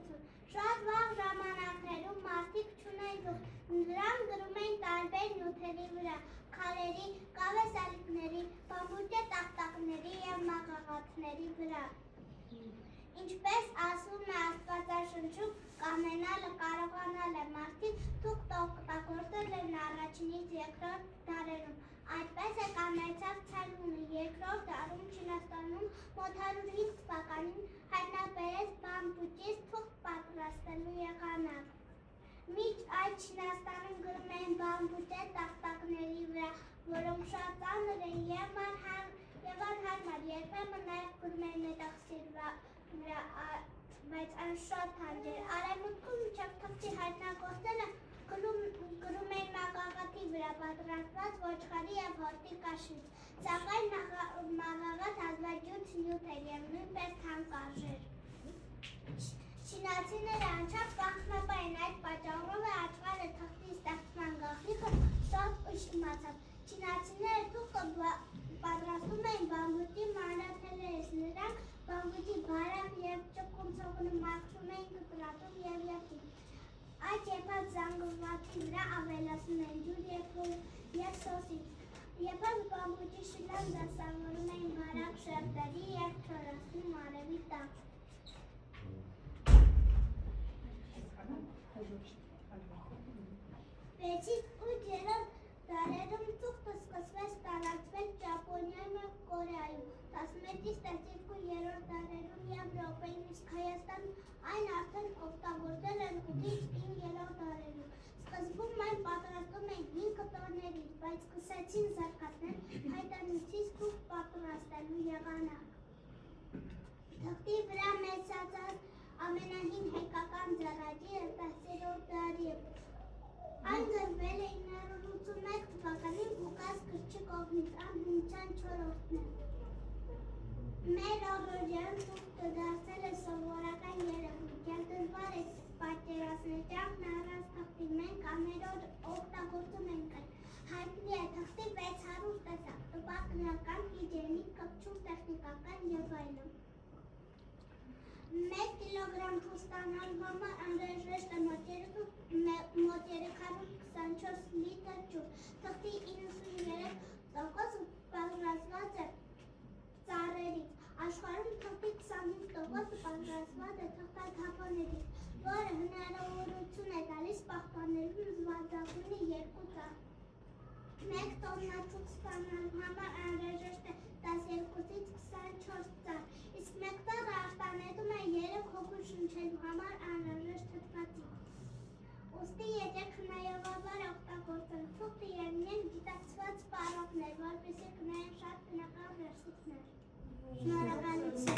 հիշողություն։ Շատ վաղ ժամանակներում մարդիկ չունեն գլուխ, նրանք գրում էին տարբեր նյութերի վրա, քարերի, կավեսալիկների, բամբուկե տախտակների և մագաղաթների վրա։ Ինչպես ասվում է Աստվածաշնչում, կամենալը կարողանալ է, մարդիկ թուղթ օգտագործել են առաջինից երկրորդ դարերում։ Այդպես է կամեցավ ցալունը երկրորդ դարում Չինաստանում մոտ 105 թվականին հայտնաբերեց բամբուկից թուղթ պատրաստելու եղանակ։ Մինչ այդ Չինաստանում գրում էին բամբուկե տախտակների վրա, որոնք շատ ծանր էին և անհարմար, երբեմն նաև գրում էին մետաքսի վրա, բայց այն շատ թանձր էր։ Արևմուտքում մինչև թղթի հայտնագործելը գրում էին մագաղաթի վրա պատրաստված ոչխարի և հոտի կաշվից, սակայն մագաղաթ հազվագյուտ նյութ էր և նույնպես թանկ էր։ Չինացիները անչափ կանխնապային, այդ պատճառով է աչղարը թղթի ստեղծման գաղտնիքը շատ ուշ իմացավ։ Չինացիները թուղթը պատրաստում էին բամբուկի մանրաթելերից, նրանք բամբուկի բարակ և ճկուն ցողունը մաքրում էին կտրատում և եղջին։ Այդ եփած զանգվածի վրա ավելացնում էին ջուր և սոսից։ Եփած բամբուկի շիլան դասավորում էին բարակ շերտերի և չորացնում արևի տակ։ 6-ից 8-րդ դարերում թուղթը սկսվեց տարածվել Ճապոնիայում և Կորեայում, 11-ից 12-րդ դարերում Եվրոպայում, իսկ Հայաստանում այն արդեն օգտագործել են 8-ից 9-րդ դարերում։ Սկզբում այն պատրաստում էին 5 կտորներից, բայց սկսեցին զարգացնել փայտանյութից թուղթ պատրաստելու եղանակ։ Թղթի վրա մեծացած ամենահին հայկական ձեռագիրը 10-րդ դարի է։ Այն գրվել է 981 թվականին Ղուկաս գրչի կողմից, անհնչյան 4-րդն է։ Մեր առօրյայում թուղթը դարձել է սովորական երևույթ և դժվար է պատկերացնել կյանքն առանց թղթի։ Մենք ամեն օր օգտագործում ենք այն։ Հայտնի է թղթի 600 տեսակ՝ տպագրական, հիջիենիկ, կպչուն, տեխնիկական և այլն։ 1 կիլոգրամ թուղթ ստանալու համար անհրաժեշտ է մոտ 324 լիտր ջուր։ Թղթի 93% պատրաստված է ծառերից։ Աշխարհում թղթի 25% պատրաստված է թղթաթափոններից, որը հնարավորություն է տալիս պահպանելու նվազագույնը 2 ծառ։ 1 տոննա թուղթ ստանալու համար անհրաժեշտ է 12-ից 24 ծառ, իսկ 1 ծառը արտանետում է 3 հոգու շնչելու համար անհրաժեշտ թթվածին։ Ուստի եկեք խնայողաբար օգտագործենք թուղթը և լինենք գիտակցված սպառողներ, որպեսզի խնայենք շատ բնական ռեսուրսներ։ Շնորհակալություն։